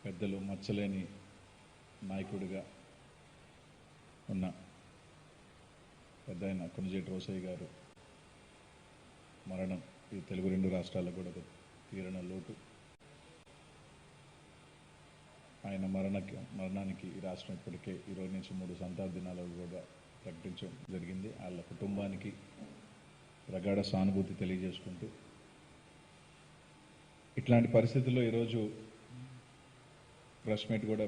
పెద్దలు మచ్చలేని నాయకుడిగా ఉన్న పెద్దయిన కొణిజేటి రోసయ్య గారు మరణం ఈ తెలుగు రెండు రాష్ట్రాలకు కూడా తీరన లోటు. ఆయన మరణానికి ఈ రాష్ట్రం ఇప్పటికే ఈరోజు నుంచి 3 సంతాప దినాలు కూడా ప్రకటించడం జరిగింది. వాళ్ళ కుటుంబానికి ప్రగాఢ సానుభూతి తెలియజేసుకుంటూ, ఇట్లాంటి పరిస్థితుల్లో ఈరోజు ప్రెస్ మీట్ కూడా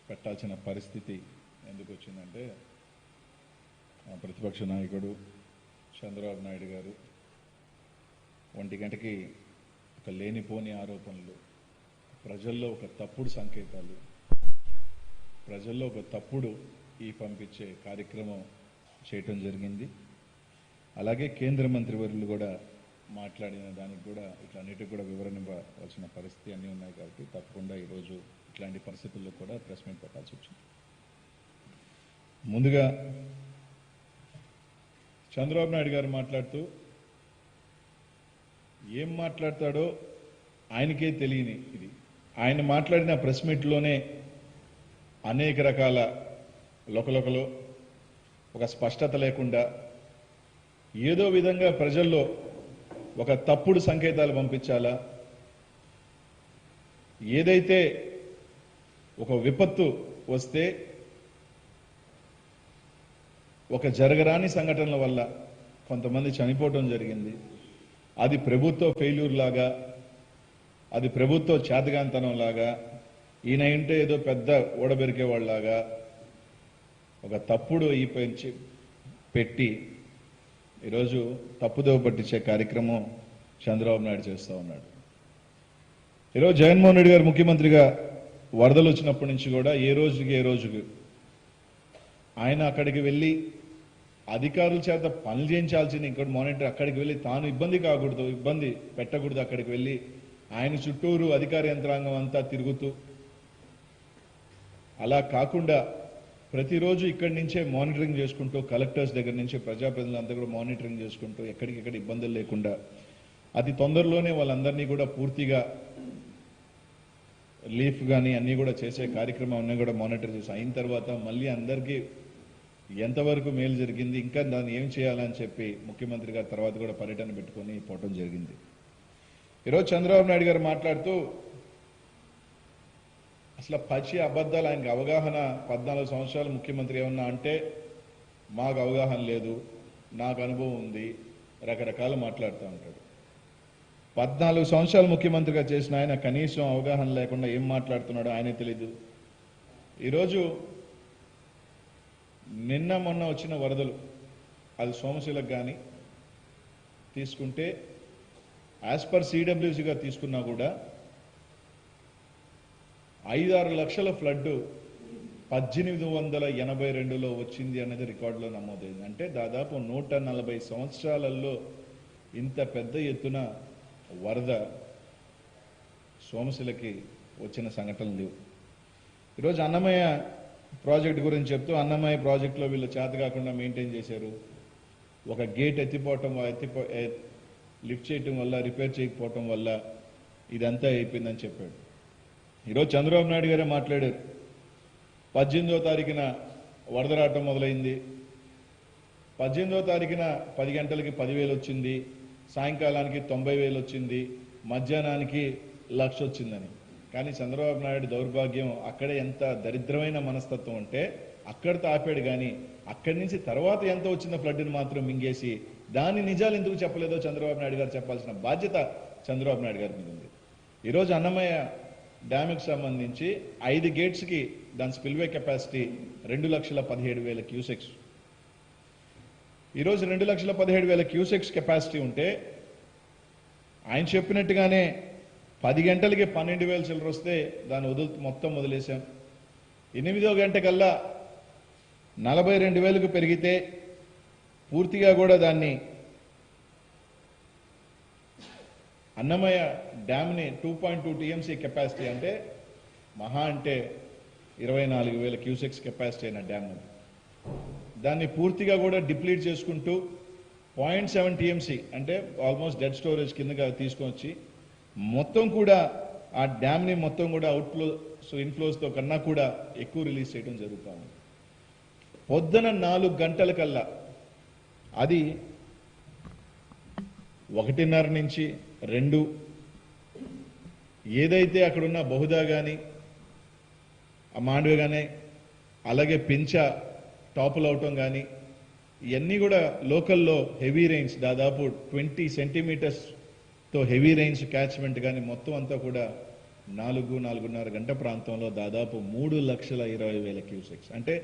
పెట్టాల్సిన పరిస్థితి ఎందుకు వచ్చిందంటే, ప్రతిపక్ష నాయకుడు చంద్రబాబు నాయుడు గారు 1 గంటకి ఒక లేనిపోని ఆరోపణలు, ప్రజల్లో ఒక తప్పుడు సంకేతాలు, ప్రజల్లో ఒక తప్పుడు పంపించే కార్యక్రమం చేయటం జరిగింది. అలాగే కేంద్ర మంత్రివర్యులు కూడా మాట్లాడిన దానికి కూడా ఇట్లన్నిటికి కూడా వివరణ ఇవ్వాల్సిన పరిస్థితి అన్నీ ఉన్నాయి. కాబట్టి తప్పకుండా ఈరోజు ఇట్లాంటి పరిస్థితుల్లో కూడా ప్రెస్ మీట్ పెట్టాల్సి వచ్చింది. ముందుగా చంద్రబాబు నాయుడు గారు మాట్లాడుతూ ఏం మాట్లాడతాడో ఆయనకే తెలియని ఇది. ఆయన మాట్లాడిన ప్రెస్ మీట్లోనే అనేక రకాల లోకలోకలో ఒక స్పష్టత లేకుండా ఏదో విధంగా ప్రజల్లో ఒక తప్పుడు సంకేతాలు పంపించాలా, ఏదైతే ఒక విపత్తు వస్తే ఒక జరగరాని సంఘటనల వల్ల కొంతమంది చనిపోవడం జరిగింది, అది ప్రభుత్వ ఫెయిల్యూర్ లాగా, అది ప్రభుత్వ చేతగాంతనం లాగా, ఈయన ఇంటే ఏదో పెద్ద ఓడబెరికేవాళ్ళలాగా ఒక తప్పుడు పెట్టి ఈరోజు తప్పుదోవ పట్టించే కార్యక్రమం చంద్రబాబు నాయుడు చేస్తూ ఉన్నాడు. ఈరోజు జగన్మోహన్ రెడ్డి గారు ముఖ్యమంత్రిగా వరదలు వచ్చినప్పటి నుంచి కూడా ఏ రోజుకి ఆయన అక్కడికి వెళ్ళి అధికారుల చేత పనులు చేయించాల్సింది ఇంకోటి మానిటర్, అక్కడికి వెళ్ళి తాను ఇబ్బంది పెట్టకూడదు, అక్కడికి వెళ్ళి ఆయన చుట్టూరు అధికార యంత్రాంగం అంతా తిరుగుతూ, అలా కాకుండా ప్రతిరోజు ఇక్కడి నుంచే మానిటరింగ్ చేసుకుంటూ, కలెక్టర్స్ దగ్గర నుంచి ప్రజాప్రతినిధులంతా కూడా మానిటరింగ్ చేసుకుంటూ ఎక్కడికెక్కడ ఇబ్బందులు లేకుండా అతి తొందరలోనే వాళ్ళందరినీ కూడా పూర్తిగా లీఫ్ కానీ అన్నీ కూడా చేసే కార్యక్రమం అన్నీ కూడా మానిటర్ చేసి అయిన తర్వాత మళ్ళీ అందరికీ ఎంతవరకు మేలు జరిగింది, ఇంకా దాన్ని ఏం చేయాలని చెప్పి ముఖ్యమంత్రి గారు తర్వాత కూడా పర్యటన పెట్టుకొని పోవటం జరిగింది. ఈరోజు చంద్రబాబు నాయుడు గారు మాట్లాడుతూ అసలు పచ్చి అబద్ధాలు, ఆయనకు అవగాహన 14 సంవత్సరాలు ముఖ్యమంత్రి ఏమన్నా అంటే మాకు అవగాహన లేదు, నాకు అనుభవం ఉంది, రకరకాలు మాట్లాడుతూ ఉంటాడు. 14 సంవత్సరాలు ముఖ్యమంత్రిగా చేసిన ఆయన కనీసం అవగాహన లేకుండా ఏం మాట్లాడుతున్నాడో ఆయనే తెలీదు. ఈరోజు నిన్న మొన్న వచ్చిన వరదలు, అది సోమశిలకు కానీ తీసుకుంటే యాజ్ పర్ సిడబ్ల్యూసీగా తీసుకున్నా కూడా 5-6 లక్షల ఫ్లడ్ 1882లో వచ్చింది అనేది రికార్డులో నమోదైంది. అంటే దాదాపు 140 సంవత్సరాలలో ఇంత పెద్ద ఎత్తున వరద సోమశిలకి వచ్చిన సంఘటనలు లేవు. ఈరోజు అన్నమయ్య ప్రాజెక్టు గురించి చెప్తూ, అన్నమయ్య ప్రాజెక్టులో వీళ్ళు చేత కాకుండా మెయింటైన్ చేశారు, ఒక గేట్ లిఫ్ట్ చేయటం వల్ల, రిపేర్ చేయకపోవటం వల్ల ఇదంతా అయిపోయిందని చెప్పాడు. ఈరోజు చంద్రబాబు నాయుడు గారే మాట్లాడారు. 18వ తారీఖున వరద రావటం మొదలైంది, 18వ తారీఖున 10 గంటలకి 10,000 వచ్చింది, సాయంకాలానికి 90,000 వచ్చింది, మధ్యాహ్నానికి 1,00,000 వచ్చిందని. కానీ చంద్రబాబు నాయుడు దౌర్భాగ్యం, అక్కడే ఎంత దరిద్రమైన మనస్తత్వం అంటే అక్కడితో ఆపాడు, కానీ అక్కడి నుంచి తర్వాత ఎంత వచ్చిందో ఫ్లడ్ని మాత్రం మింగేసి దాని నిజాలు ఎందుకు చెప్పలేదో చంద్రబాబు నాయుడు గారు చెప్పాల్సిన బాధ్యత చంద్రబాబు నాయుడు గారి మీద ఉంది. ఈరోజు అన్నమయ్య డ్యామ్కి సంబంధించి 5 గేట్స్కి దాని స్పిల్వే కెపాసిటీ 2,17,000 క్యూసెక్స్. ఈరోజు 2,17,000 క్యూసెక్స్ కెపాసిటీ ఉంటే ఆయన చెప్పినట్టుగానే 10 గంటలకి 12,000 చిల్లర వస్తే దాన్ని మొత్తం వదిలేశాం. 8వ గంటకల్లా 42,000కు పెరిగితే పూర్తిగా కూడా దాన్ని అన్నమయ్య డ్యామ్ని 2.2 టీఎంసీ కెపాసిటీ, అంటే మహా అంటే 24,000 క్యూసెక్స్ కెపాసిటీ అయిన డ్యామ్, దాన్ని పూర్తిగా కూడా డిప్లీట్ చేసుకుంటూ 0.7 టీఎంసీ అంటే ఆల్మోస్ట్ డెడ్ స్టోరేజ్ కిందగా తీసుకొని వచ్చి మొత్తం కూడా ఆ డ్యామ్ని మొత్తం కూడా అవుట్ఫ్లోస్ ఇన్ఫ్లోస్తో కన్నా కూడా ఎక్కువ రిలీజ్ చేయడం జరుగుతూ ఉంది. పొద్దున 4 గంటలకల్లా అది 1:30 నుంచి 2 ఏదైతే అక్కడున్న బహుదా కానీ ఆ మాండవి కానీ అలాగే పెంచ టాపుల్ అవటం కానీ ఇవన్నీ కూడా లోకల్లో హెవీ రైన్స్ దాదాపు 20 సెంటీమీటర్స్తో హెవీ రైన్స్ క్యాచ్మెంట్ కానీ మొత్తం అంతా కూడా 4-4:30 గంట ప్రాంతంలో దాదాపు 3,20,000 క్యూసెక్స్. అంటే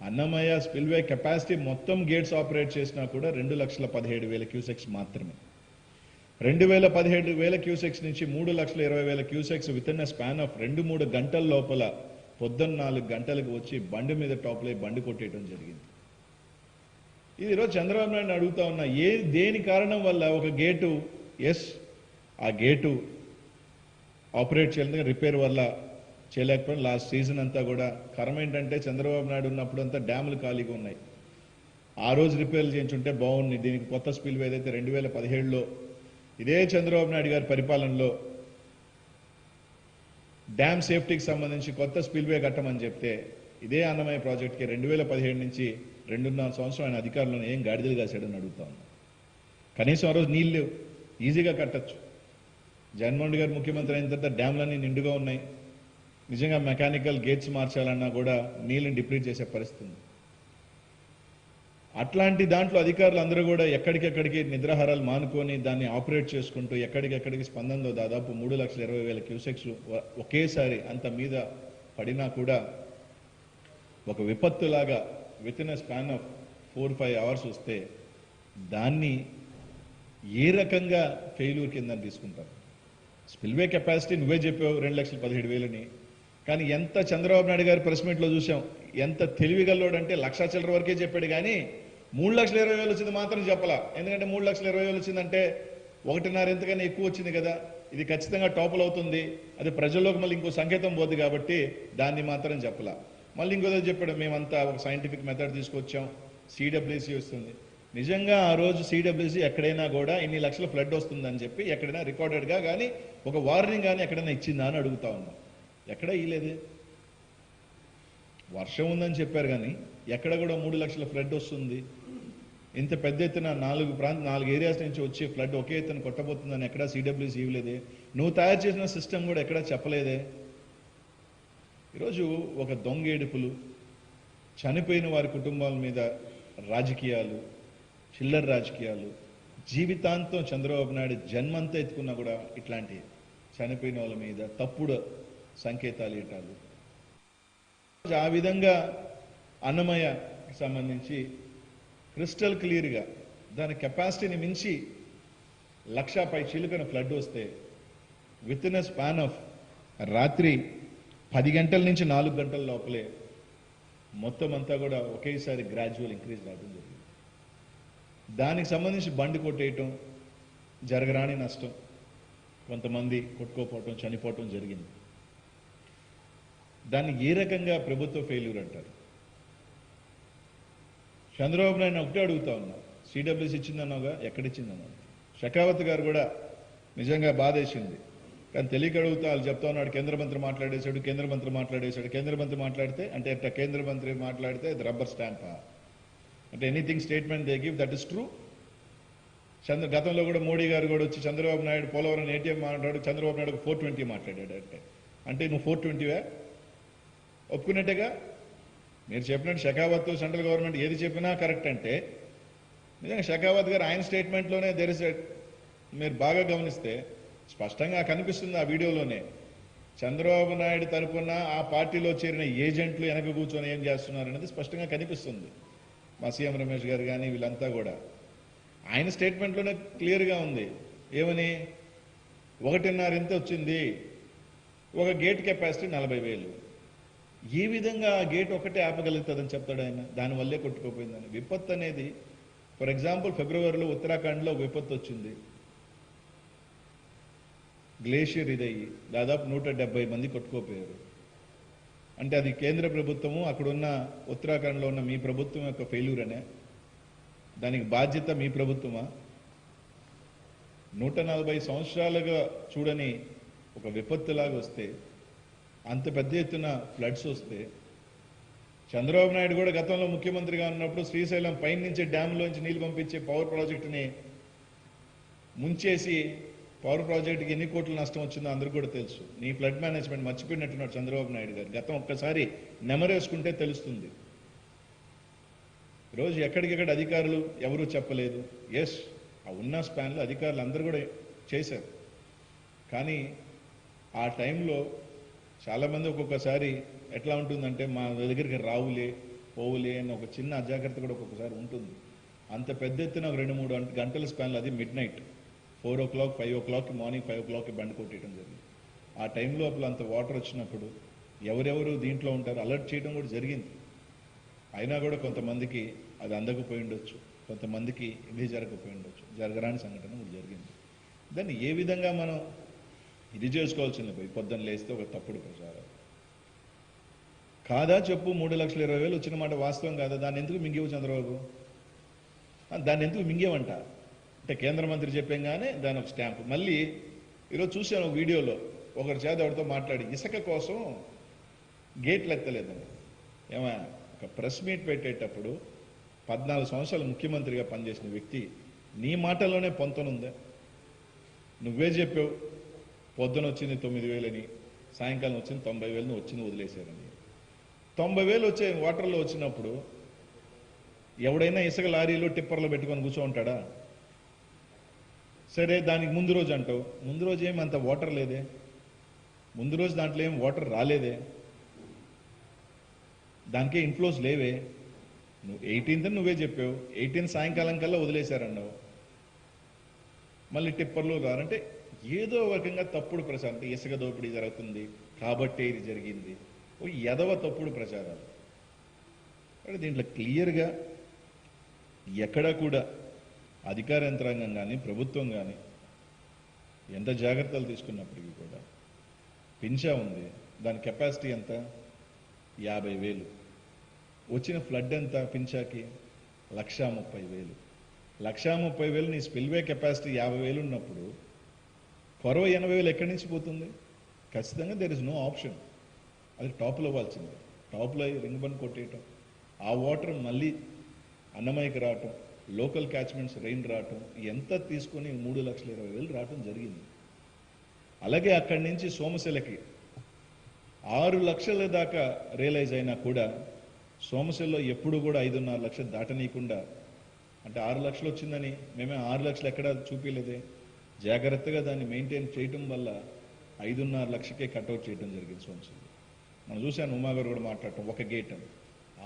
అన్నమయ్య స్పిల్వే కెపాసిటీ మొత్తం గేట్స్ ఆపరేట్ చేసినా కూడా 2,17,000 క్యూసెక్స్ మాత్రమే. 2,17,000 క్యూసెక్స్ నుంచి 3,20,000 cusecs with in span of 2-3 గంటల లోపల పొద్దున్న 4 గంటలకు వచ్చి బండి మీద టాప్లై బండి కొట్టేయడం జరిగింది. ఇది ఈరోజు చంద్రబాబు నాయుడు అడుగుతా ఉన్నా, దేని కారణం వల్ల ఒక గేటు ఆ గేటు ఆపరేట్ చేయలేదు, రిపేర్ వల్ల చేయలేకపోయినా లాస్ట్ సీజన్ అంతా కూడా. కారణం ఏంటంటే చంద్రబాబు నాయుడు ఉన్నప్పుడు అంతా డ్యాములు ఖాళీగా ఉన్నాయి. ఆ రోజు రిపేర్లు చేయించుంటే బాగుంది. దీనికి కొత్త స్పిల్వే ఏదైతే 2017లో ఇదే చంద్రబాబు నాయుడు గారి పరిపాలనలో డ్యామ్ సేఫ్టీకి సంబంధించి కొత్త స్పిల్వే కట్టమని చెప్తే ఇదే అన్నమయ్య ప్రాజెక్ట్కి 2017 నుంచి 2.5 సంవత్సరం ఆయన అధికారులను ఏం గాడిదలు కాశాడని అడుగుతా ఉన్నాం. కనీసం ఆ రోజు నీళ్ళు ఈజీగా కట్టచ్చు. జగన్మోహన్ రెడ్డి గారు ముఖ్యమంత్రి అయిన తర్వాత డ్యామ్లన్నీ నిండుగా ఉన్నాయి. నిజంగా మెకానికల్ గేట్స్ మార్చాలన్నా కూడా నీళ్ళని డిప్లీట్ చేసే పరిస్థితి ఉంది. అట్లాంటి దాంట్లో అధికారులు అందరూ కూడా ఎక్కడికెక్కడికి నిద్రాహారాలు మానుకొని దాన్ని ఆపరేట్ చేసుకుంటూ ఎక్కడికెక్కడికి స్పందనలో దాదాపు 3,20,000 క్యూసెక్స్ ఒకేసారి అంత మీద పడినా కూడా ఒక విపత్తులాగా with in span of 4-5 hours వస్తే దాన్ని ఏ రకంగా ఫెయిల్యూర్ కింద తీసుకుంటారు? స్పిల్వే కెపాసిటీ నువ్వే చెప్పావు 2,17,000 కానీ ఎంత చంద్రబాబు నాయుడు గారి ప్రెస్ మీట్లో చూసాం, ఎంత తెలివిగల్లోడంటే 1,00,000 చిల్లర వరకే చెప్పాడు కానీ 3,20,000 వచ్చింది మాత్రం చెప్పలా. ఎందుకంటే 3,20,000 వచ్చిందంటే 1.5 ఎంతకన్నా ఎక్కువ వచ్చింది కదా, ఇది ఖచ్చితంగా టాపుల్ అవుతుంది, అది ప్రజల్లోకి మళ్ళీ ఇంకో సంకేతం పోద్ది కాబట్టి దాన్ని మాత్రం చెప్పలా. మళ్ళీ ఇంకోదో చెప్పాడు, మేమంతా ఒక సైంటిఫిక్ మెథడ్ తీసుకొచ్చాం, సిడబ్ల్యూసీ వస్తుంది. నిజంగా ఆ రోజు సిడబ్ల్యూసీ ఎక్కడైనా కూడా ఇన్ని లక్షల ఫ్లడ్ వస్తుందని చెప్పి ఎక్కడైనా రికార్డెడ్గా కానీ ఒక వార్నింగ్ కానీ ఎక్కడైనా ఇచ్చిందా అని అడుగుతా ఉన్నాం. ఎక్కడ ఇయ్యలేదు. వర్షం ఉందని చెప్పారు కానీ ఎక్కడ కూడా 3 లక్షల ఫ్లడ్ వస్తుంది, ఇంత పెద్ద ఎత్తున 4 ఏరియాస్ నుంచి వచ్చి ఫ్లడ్ ఒకే ఎత్తున కొట్టబోతుందని ఎక్కడా సిడబ్ల్యూసీ ఇవ్వలేదే. నువ్వు తయారు చేసిన సిస్టమ్ కూడా ఎక్కడా చెప్పలేదే. ఈరోజు ఒక దొంగేడుపులు, చనిపోయిన వారి కుటుంబాల మీద రాజకీయాలు, చిల్లర రాజకీయాలు, జీవితాంతం చంద్రబాబు నాయుడు జన్మంతా ఎత్తుకున్నా కూడా ఇట్లాంటి చనిపోయిన వాళ్ళ మీద తప్పుడు సంకేతాలు ఇవ్వటాలు. ఆ విధంగా అన్నమయ్యకి సంబంధించి క్రిస్టల్ క్లియర్గా దాని కెపాసిటీని మించి 1,00,000 పై చిలుకన ఫ్లడ్ వస్తే విత్ ఇన్ స్పాన్ ఆఫ్ రాత్రి 10 గంటల నుంచి 4 గంటల లోపలే మొత్తం అంతా కూడా ఒకేసారి గ్రాడ్యువల్ ఇంక్రీజ్ రావడం జరిగింది. దానికి సంబంధించి బండి కొట్టేయటం, జరగరాని నష్టం, కొంతమంది కొట్టుకోపోవటం, చనిపోవటం జరిగింది. దాన్ని ఏ రకంగా ప్రభుత్వ ఫెయిల్యూర్ అంటారు? చంద్రబాబు నాయుడు ఒకటే అడుగుతా ఉన్నా, సిడబ్ల్యూసీ ఇచ్చిందన్నావుగా, ఎక్కడిచ్చిందన్నావు? షెకావత్ గారు కూడా నిజంగా బాధేసింది, కానీ తెలియక అడుగుతా. వాళ్ళు చెప్తా ఉన్నాడు కేంద్ర మంత్రి మాట్లాడేశాడు, కేంద్ర మంత్రి మాట్లాడితే అంటే అట్లా కేంద్ర మంత్రి మాట్లాడితే అది రబ్బర్ స్టాంపా? అంటే anything statement they give that is true. గతంలో కూడా మోడీ గారు కూడా వచ్చి చంద్రబాబు నాయుడు పోలవరం ఏటీఎం మాట్లాడు, చంద్రబాబు నాయుడు 420 మాట్లాడాడు. అంటే నువ్వు 420వా? ఒప్పుకున్నట్టుగా మీరు చెప్పినట్టు షెకావత్ సెంట్రల్ గవర్నమెంట్ ఏది చెప్పినా కరెక్ట్ అంటే నిజంగా షెకావత్ గారు ఆయన స్టేట్మెంట్లోనే మీరు బాగా గమనిస్తే స్పష్టంగా కనిపిస్తుంది ఆ వీడియోలోనే. చంద్రబాబు నాయుడు తరపున ఆ పార్టీలో చేరిన ఏజెంట్లు వెనక కూర్చొని ఏం చేస్తున్నారు అనేది స్పష్టంగా కనిపిస్తుంది. మా సీఎం రమేష్ గారు కానీ వీళ్ళంతా కూడా ఆయన స్టేట్మెంట్లోనే క్లియర్గా ఉంది. ఏమని? 1.5 ఎంత వచ్చింది, ఒక గేట్ కెపాసిటీ 40,000. ఏ విధంగా ఆ గేట్ ఒకటే ఆపగలుగుతుందని చెప్తాడు ఆయన? దానివల్లే కొట్టుకోపోయిందని. విపత్తు అనేది ఫర్ ఎగ్జాంపుల్ ఫిబ్రవరిలో ఉత్తరాఖండ్లో విపత్తు వచ్చింది, గ్లేషియర్ ఇదయ్యి దాదాపు 170 మంది కొట్టుకోపోయారు. అంటే అది కేంద్ర ప్రభుత్వము, అక్కడున్న ఉత్తరాఖండ్లో ఉన్న మీ ప్రభుత్వం యొక్క ఫెయిల్యూర్ అనే? దానికి బాధ్యత మీ ప్రభుత్వమా? 140 సంవత్సరాలుగా చూడని ఒక విపత్తులాగా వస్తే, అంత పెద్ద ఎత్తున ఫ్లడ్స్ వస్తే, చంద్రబాబు నాయుడు కూడా గతంలో ముఖ్యమంత్రిగా ఉన్నప్పుడు శ్రీశైలం పైన నుంచి డ్యాంలోంచి నీళ్లు పంపించే పవర్ ప్రాజెక్టుని ముంచేసి పవర్ ప్రాజెక్టుకి ఎన్ని కోట్ల నష్టం వచ్చిందో అందరూ కూడా తెలుసు. నీ ఫ్లడ్ మేనేజ్మెంట్ మర్చిపోయినట్టున్నాడు చంద్రబాబు నాయుడు గారు. గతం ఒక్కసారి నెమరేసుకుంటే తెలుస్తుంది. ఈరోజు ఎక్కడికెక్కడ అధికారులు ఎవరూ చెప్పలేదు. ఎస్, ఆ ఉన్న స్పాన్లో అధికారులు అందరూ కూడా చేశారు. కానీ ఆ టైంలో చాలామంది ఒక్కొక్కసారి ఎట్లా ఉంటుందంటే మా దగ్గరికి రావులే పోవులే అని ఒక చిన్న అజాగ్రత్త కూడా ఒక్కొక్కసారి ఉంటుంది. అంత పెద్ద ఎత్తున ఒక 2-3 గంటల స్పాన్లో, అది mid night 4 o'clock 5 o'clock morning 5 o'clock బండి కొట్టేయడం జరిగింది. ఆ టైంలో అప్పుడు అంత వాటర్ వచ్చినప్పుడు ఎవరెవరు దీంట్లో ఉంటారు అలర్ట్ చేయడం కూడా జరిగింది. అయినా కూడా కొంతమందికి అది అందకపోయి ఉండొచ్చు, కొంతమందికి ఇది జరగకపోయి ఉండొచ్చు, జరగరాని సంఘటన కూడా జరిగింది. దాన్ని ఏ విధంగా మనం ఇది చేసుకోవాల్సింది పోయి పొద్దున్న లేస్తే ఒక తప్పుడు ప్రచారం కాదా చెప్పు. 3,20,000 వచ్చిన మాట వాస్తవం కాదా? దాన్ని ఎందుకు మింగేవు చంద్రబాబు? దాన్ని ఎందుకు మింగేవంట అంటే కేంద్ర మంత్రి చెప్పంగానే దాని ఒక స్టాంప్. మళ్ళీ ఈరోజు చూశాను ఒక వీడియోలో ఒకరి చేత ఎవరితో మాట్లాడి ఇసుక కోసం గేట్లు ఎత్తలేదని. ఏమైనా ఒక ప్రెస్ మీట్ పెట్టేటప్పుడు 14 సంవత్సరాలు ముఖ్యమంత్రిగా పనిచేసిన వ్యక్తి నీ మాటల్లోనే పొంతనుందా? నువ్వే చెప్పావు పొద్దున వచ్చింది 9,000 అని, సాయంకాలం వచ్చింది 90,000 వచ్చింది వదిలేశారని. 90,000 వచ్చే వాటర్లో వచ్చినప్పుడు ఎవడైనా ఇసుక లారీలో టిప్పర్లో పెట్టుకొని కూర్చో ఉంటాడా? సరే, దానికి ముందు రోజు అంటావు. ముందు రోజు ఏమి అంత వాటర్ లేదే, ముందు రోజు దాంట్లో ఏం వాటర్ రాలేదే, దానికే ఇన్ఫ్లోస్ లేవే. నువ్వు 18th నువ్వే చెప్పావు, 18 సాయంకాలం కల్లా వదిలేశారన్నావు. మళ్ళీ టిప్పర్లు రారంటే ఏదో రకంగా తప్పుడు ప్రచారం. ఇసుక దోపిడీ జరుగుతుంది కాబట్టే ఇది జరిగింది, ఓ ఎదవ తప్పుడు ప్రచారాలు. అంటే దీంట్లో క్లియర్గా ఎక్కడా కూడా అధికార యంత్రాంగం కానీ ప్రభుత్వం కానీ ఎంత జాగ్రత్తలు తీసుకున్నప్పటికీ కూడా పింఛా ఉంది, దాని కెపాసిటీ ఎంత? 50,000. వచ్చిన ఫ్లడ్ ఎంత పింఛాకి? 1,30,000. 1,30,000 నీ స్పిల్వే కెపాసిటీ 50,000 ఉన్నప్పుడు కొరవ 80,000 ఎక్కడి నుంచి పోతుంది? ఖచ్చితంగా దెర్ ఇస్ నో ఆప్షన్. అది టాప్లో అవ్వాల్సిందే. టాప్లో రింగ్ బండ్ కొట్టేయటం, ఆ వాటర్ మళ్ళీ అన్నమయ్యకి రావటం, లోకల్ క్యాచ్మెంట్స్ రెయిన్ రావటం, ఎంత తీసుకొని 3,20,000 రావటం జరిగింది. అలాగే అక్కడి నుంచి సోమశిలకి 6 లక్షల దాకా రియలైజ్ అయినా కూడా సోమశిలలో ఎప్పుడు కూడా 5.5 లక్షలు దాటనీయకుండా, అంటే 6 లక్షలు వచ్చిందని మేమే 6 లక్షలు ఎక్కడా చూపించలేదే, జాగ్రత్తగా దాన్ని మెయింటైన్ చేయటం వల్ల 5.5 లక్షకే కట్అవుట్ చేయడం జరిగింది సోమశిల. మనం చూశాను, ఉమాగారు కూడా మాట్లాడటం, ఒక గేట్ అని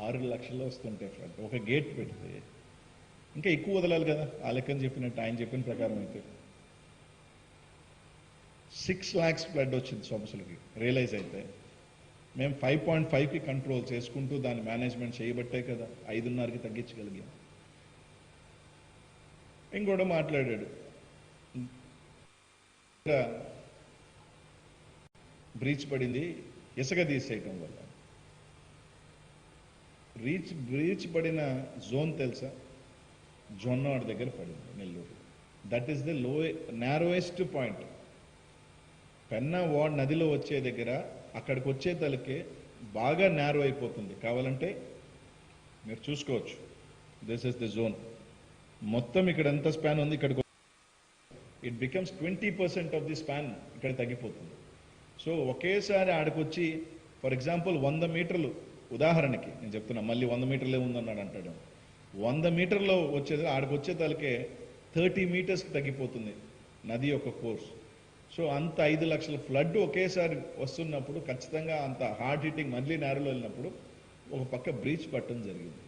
6 లక్షలు వస్తుంటే ఫ్లడ్, ఒక గేట్ పెడితే ఇంకా ఎక్కువ వదలాలి కదా. ఆ లెక్కని చెప్పినట్టు ఆయన చెప్పిన ప్రకారం అయితే 6 lakhs ఫ్లడ్ వచ్చింది సోమశిలకి రియలైజ్ అయితే. మేము 5.5కి కంట్రోల్ చేసుకుంటూ దాన్ని మేనేజ్మెంట్ చేయబట్టే కదా 5.5కి తగ్గించగలిగాం. ఇంకోటి మాట్లాడాడు, బ్రీచ్ పడింది ఇసుక తీసేయటం వల్ల. బ్రీచ్ పడిన జోన్ తెలుసా? జొన్నవాడ దగ్గర పడింది, Nellore. That is the narrowest point. Penna వార్డ్ నదిలో వచ్చే దగ్గర అక్కడికి వచ్చే తలకే బాగా నేరో అయిపోతుంది. కావాలంటే మీరు చూసుకోవచ్చు. This is the zone. మొత్తం ఇక్కడ ఎంత స్పాన్ ఉంది, ఇక్కడికి it becomes 20% of the span ఇక్కడ తగ్గిపోతుంది. సో ఒకేసారి ఆడికొచ్చి ఫర్ ఎగ్జాంపుల్ 100 మీటర్లు, ఉదాహరణకి నేను చెప్తున్నా, మళ్ళీ 100 మీటర్లే ఉందన్నాడు అంటాడు. 100 మీటర్లో వచ్చేది ఆడికొచ్చే తలకే 30 మీటర్స్కి తగ్గిపోతుంది నది యొక్క కోర్స్. సో అంత 5 లక్షల ఫ్లడ్ ఒకేసారి వస్తున్నప్పుడు ఖచ్చితంగా అంత హార్డ్ హిట్టింగ్ మళ్ళీ నేరలో వెళ్ళినప్పుడు ఒక పక్క బ్రీచ్ పట్టడం జరిగింది.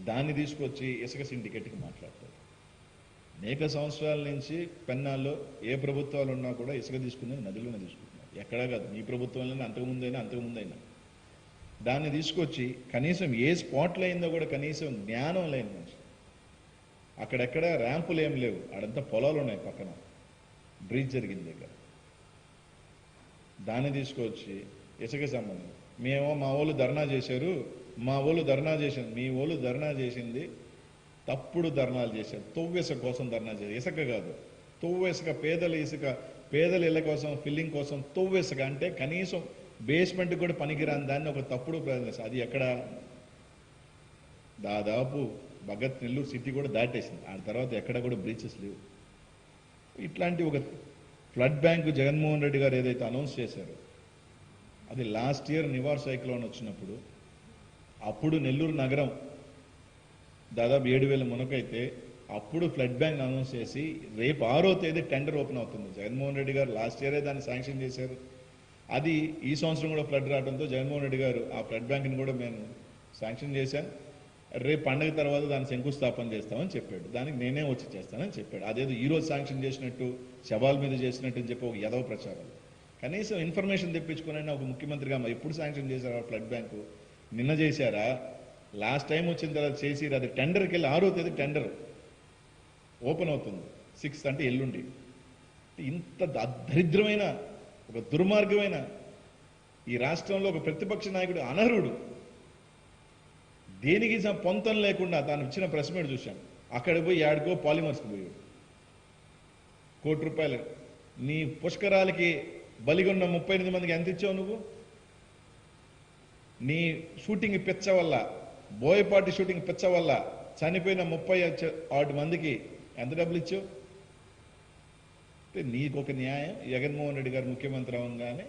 దాన్ని తీసుకొచ్చి ఇసుక సిండికేట్కి మాట్లాడతారు. అనేక సంవత్సరాల నుంచి పెన్నాల్లో ఏ ప్రభుత్వాలు ఉన్నా కూడా ఇసుక తీసుకునేది నదిలోనే తీసుకుంటున్నారు. ఎక్కడా కాదు, మీ ప్రభుత్వంలోనే అంతకుముందైనా దాన్ని తీసుకొచ్చి కనీసం ఏ స్పాట్లో అయిందో కూడా కనీసం జ్ఞానం లేని మనిషి. అక్కడెక్కడ ర్యాంపులు ఏం లేవు, ఆడంతా పొలాలు ఉన్నాయి పక్కన బ్రిడ్జ్ జరిగిన దగ్గర. దాన్ని తీసుకొచ్చి ఇసుక సంబంధం మేము మా వాళ్ళు ధర్నా చేశారు, మా వాళ్ళు ధర్నా చేశారు. మీ వాళ్ళు ధర్నా చేసింది తప్పుడు ధర్నాలు చేశారు. తొవ్వు ఇసుక కోసం ధర్నా చేశారు. ఇసుక కాదు, తొవ్వు ఇసుక, పేదల ఇసుక పేదల ఇళ్ల కోసం ఫిల్లింగ్ కోసం తవ్వేసగా అంటే కనీసం బేస్మెంట్ కూడా పనికిరాని దాన్ని ఒక తప్పుడు ప్రజలు అది ఎక్కడ దాదాపు భగత్ నెల్లూరు సిటీ కూడా దాటేసింది. ఆ తర్వాత ఎక్కడ కూడా బ్రీచెస్ లేవు. ఇట్లాంటి ఒక ఫ్లడ్ బ్యాంకు జగన్మోహన్ రెడ్డి గారు ఏదైతే అనౌన్స్ చేశారో అది లాస్ట్ ఇయర్ నివార్ సైక్లోన్ వచ్చినప్పుడు అప్పుడు నెల్లూరు నగరం దాదాపు 7,000 మునకైతే అప్పుడు ఫ్లడ్ బ్యాంక్ అనౌన్స్ చేసి రేపు 6వ తేదీ టెండర్ ఓపెన్ అవుతుంది. జగన్మోహన్ రెడ్డి గారు లాస్ట్ ఇయరే దాన్ని శాంక్షన్ చేశారు. అది ఈ సంవత్సరం కూడా ఫ్లడ్ రావడంతో జగన్మోహన్ రెడ్డి గారు ఆ ఫ్లడ్ బ్యాంక్ని కూడా మేము శాంక్షన్ చేశాను, రేపు పండుగ తర్వాత దాన్ని శంకుస్థాపన చేస్తామని చెప్పాడు. దానికి నేనే వచ్చి చేస్తానని చెప్పాడు. అదేదో ఈరోజు శాంక్షన్ చేసినట్టు శవాల మీద చేసినట్టు అని చెప్పి ఒక యదవ ప్రచారాలు. కనీసం ఇన్ఫర్మేషన్ తెప్పించుకునైనా ఒక ముఖ్యమంత్రిగా ఎప్పుడు శాంక్షన్ చేశారు ఆ ఫ్లడ్ బ్యాంకు? నిన్న చేశారా? లాస్ట్ టైం వచ్చిన తర్వాత చేసి అది టెండర్కి వెళ్ళి 6వ తేదీ టెండర్ ఓపెన్ అవుతుంది. 6th అంటే ఎల్లుండి. ఇంత దరిద్రమైన ఒక దుర్మార్గమైన ఈ రాష్ట్రంలో ఒక ప్రతిపక్ష నాయకుడు అనర్హుడు దేనికి పొంతం లేకుండా తాను ఇచ్చిన ప్రెస్ మీట్ చూశాం. అక్కడ పోయి యాడికో పాలిమర్స్కి పోయాడు. ₹1 నీ పుష్కరాలకి బలిగొన్న 38 మందికి ఎంత ఇచ్చావు నువ్వు? నీ షూటింగ్ పిచ్చ వల్ల, బోయపాటి షూటింగ్ పిచ్చ వల్ల చనిపోయిన 36 మందికి ఎంత డబ్బులు ఇచ్చావు? నీకు ఒక న్యాయం. జగన్మోహన్ రెడ్డి గారు ముఖ్యమంత్రి అవగానే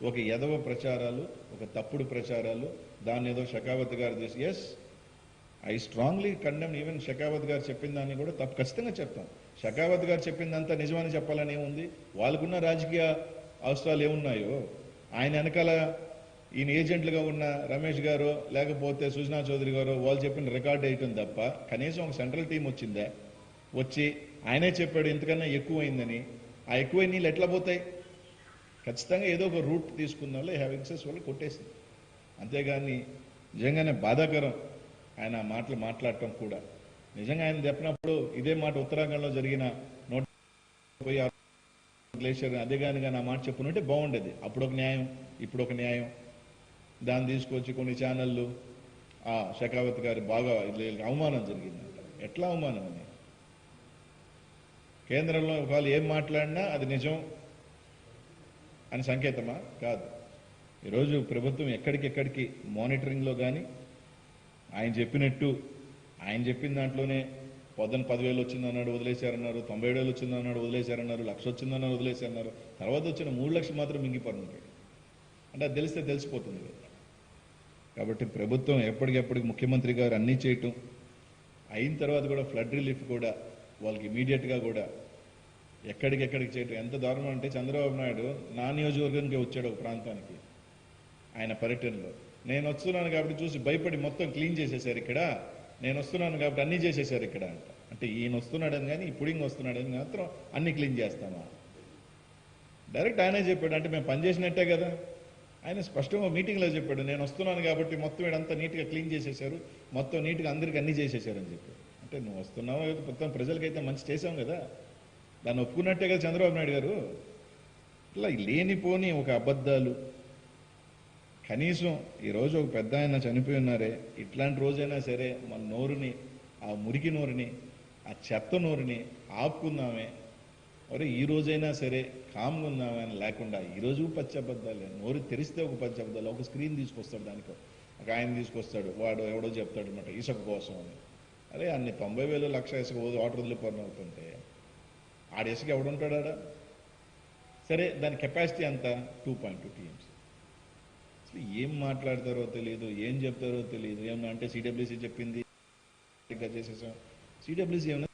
ఒక యదవ ప్రచారాలు, ఒక తప్పుడు ప్రచారాలు, దాన్ని ఏదో షెకావత్ గారు చేసి yes I strongly condemn. Even Shekhawat garu చెప్పిన దాన్ని కూడా తప్పు ఖచ్చితంగా చెప్తాం. షెకావత్ గారు చెప్పిందంతా నిజమని చెప్పాలని ఏముంది? వాళ్ళకున్న రాజకీయ అవసరాలు ఏమున్నాయో, ఆయన వెనకాల ఈయన ఏజెంట్లుగా ఉన్న రమేష్ గారు లేకపోతే సుజనా చౌదరి గారు వాళ్ళు చెప్పిన రికార్డ్ వేయటం తప్ప కనీసం ఒక సెంట్రల్ టీం వచ్చిందే, వచ్చి ఆయనే చెప్పాడు ఇంతకన్నా ఎక్కువైందని. ఆ ఎక్కువ నీళ్ళు ఎట్లా పోతాయి? ఖచ్చితంగా ఏదో ఒక రూట్ తీసుకున్న వాళ్ళు హ్యావింగ్సెస్ వాళ్ళు కొట్టేసింది. అంతేగాని నిజంగానే బాధాకరం ఆయన మాటలు మాట్లాడటం కూడా. నిజంగా ఆయన చెప్పినప్పుడు ఇదే మాట ఉత్తరాఖండ్లో జరిగిన గ్లేషియర్ అదే కానీ ఆ మాట చెప్పుకుంటే బాగుండేది. అప్పుడు ఒక న్యాయం, ఇప్పుడు ఒక న్యాయం. దాన్ని తీసుకొచ్చి కొన్ని ఛానళ్ళు షెకావత్ గారు బాగా అవమానం జరిగిందంట. ఎట్లా అవమానం అని? కేంద్రంలో ఒకవేళ ఏం మాట్లాడినా అది నిజం అని సంకేతమా? కాదు. ఈరోజు ప్రభుత్వం ఎక్కడికెక్కడికి మానిటరింగ్లో కానీ ఆయన చెప్పినట్టు ఆయన చెప్పిన దాంట్లోనే పొద్దున 10,000 వచ్చిందన్నాడు వదిలేశారన్నారు, 97,000 వచ్చిందన్నాడు వదిలేశారన్నారు, 1,00,000 వచ్చిందన్నారు వదిలేశారన్నారు, తర్వాత వచ్చిన 3 లక్షలు మాత్రం మింగిపోనుంటాడు. అంటే అది తెలిస్తే తెలిసిపోతుంది కదా. కాబట్టి ప్రభుత్వం ఎప్పటికెప్పటికి ముఖ్యమంత్రి గారు అన్నీ చేయటం అయిన తర్వాత కూడా ఫ్లడ్ రిలీఫ్ కూడా వాళ్ళకి ఇమీడియట్గా కూడా ఎక్కడికెక్కడికి చేయటం ఎంత దారుణం అంటే చంద్రబాబు నాయుడు నా నియోజకవర్గానికి వచ్చాడు ఒక ప్రాంతానికి ఆయన పర్యటనలో. నేను వస్తున్నాను కాబట్టి చూసి భయపడి మొత్తం క్లీన్ చేసేశారు ఇక్కడ, నేను వస్తున్నాను కాబట్టి అన్నీ చేసేశారు ఇక్కడ అంట. అంటే ఈయన వస్తున్నాడని కానీ ఇప్పుడు ఇంక వస్తున్నాడని మాత్రం అన్ని క్లీన్ చేస్తామా? డైరెక్ట్ ఆయనే చెప్పాడు. అంటే మేము పనిచేసినట్టే కదా. ఆయన స్పష్టంగా మీటింగ్లో చెప్పాడు నేను వస్తున్నాను కాబట్టి మొత్తం ఇదంతా నీట్గా క్లీన్ చేసేశారు, మొత్తం నీట్గా అందరికీ అన్నీ చేసేశారని చెప్పాడు. అంటే నువ్వు వస్తున్నావు మొత్తం ప్రజలకైతే మంచి చేసాం కదా, దాన్ని ఒప్పుకున్నట్టే కదా చంద్రబాబు నాయుడు గారు. ఇట్లా లేనిపోని ఒక అబద్ధాలు. కనీసం ఈరోజు ఒక పెద్ద ఆయన చనిపోయి ఉన్నారే, ఇట్లాంటి రోజైనా సరే మన నోరుని, ఆ మురికి నోరుని, ఆ చెత్త నోరుని ఆపుకుందామే, మరి ఈ రోజైనా సరే కామ్గా ఉందామని లేకుండా ఈరోజు పచ్చబద్దాలే. నోరు తెరిస్తే ఒక పచ్చబద్దాలు, ఒక స్క్రీన్ తీసుకొస్తాడు, దానికి ఒక ఆయన తీసుకొస్తాడు, వాడు ఎవడో చెప్తాడు అనమాట ఇసుక కోసం అని. అరే అన్ని 90,000 లక్ష ఇసుక వాటర్ వదిలిపోయిన అవుతుంటే ఆడ ఇసుక ఎవడుంటాడు ఆడ? సరే దాని కెపాసిటీ అంత 2.2 TMC. అసలు ఏం మాట్లాడతారో తెలియదు, ఏం చెప్తారో తెలియదు. ఏమన్నా అంటే సిడబ్ల్యూసీ చెప్పింది చేసేసాం. సిడబ్ల్యూసీ ఏమన్నా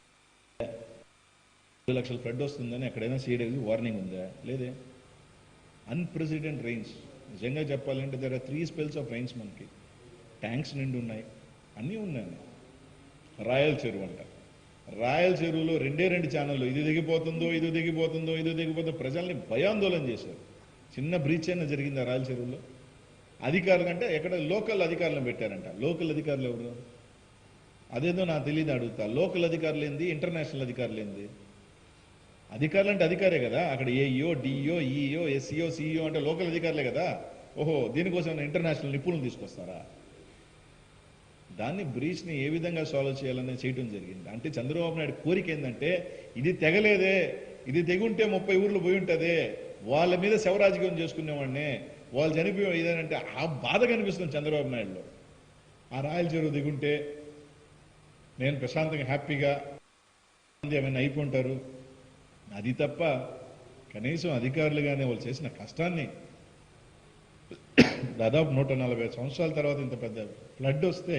2 లక్షల ఫ్లడ్ వస్తుందని ఎక్కడైనా సిడబ్ల్యూసీ వార్నింగ్ ఉందా? లేదే. Unprecedented rains. నిజంగా చెప్పాలంటే దగ్గర 3 స్పెల్స్ ఆఫ్ రైన్స్ మనకి ట్యాంక్స్ నిండి ఉన్నాయి, అన్నీ ఉన్నాయి. రాయల్ చెరువు అంట, రాయల్ చెరువులో 2 ఛానళ్ళు ఇది దిగిపోతుందో ఇది దిగిపోతుందో ఇది దిగిపోతుందో ప్రజల్ని భయాందోళన చేశారు. చిన్న బ్రీచ్ అయినా జరిగింది ఆ రాయల్ చెరువులో. అధికారులు అంటే ఎక్కడ లోకల్ అధికారులను పెట్టారంట. లోకల్ అధికారులు ఎవరు? అదేదో నాకు తెలియదు, అడుగుతా. లోకల్ అధికారులు ఏంది, ఇంటర్నేషనల్ అధికారులు ఏంది? అధికారులు అంటే అధికారే కదా. అక్కడ ఏఈఓ, డిఈఓ, ఈఈఓ, ఎస్ఈఓ, సిఈఓ అంటే లోకల్ అధికారులే కదా. ఓహో దీనికోసం ఇంటర్నేషనల్ నిపుణులు తీసుకొస్తారా? దాన్ని బ్రీచ్ని ఏ విధంగా సాల్వ్ చేయాలని చేయడం జరిగింది. అంటే చంద్రబాబు నాయుడు కోరిక ఏంటంటే ఇది తెగలేదే, ఇది తెగుంటే 30 ఊర్లు పోయి ఉంటుంది, వాళ్ళ మీద శవరాజకీయం చేసుకునేవాడిని, వాళ్ళు చనిపోయి ఏదంటే ఆ బాధ కనిపిస్తుంది చంద్రబాబు నాయుడులో. ఆ రాయల చెరువు దిగుంటే నేను ప్రశాంతంగా హ్యాపీగా ఏమైనా అయిపోంటారు. అది తప్ప కనీసం అధికారులుగానే వాళ్ళు చేసిన కష్టాన్ని దాదాపు 140 సంవత్సరాల తర్వాత ఇంత పెద్ద ఫ్లడ్ వస్తే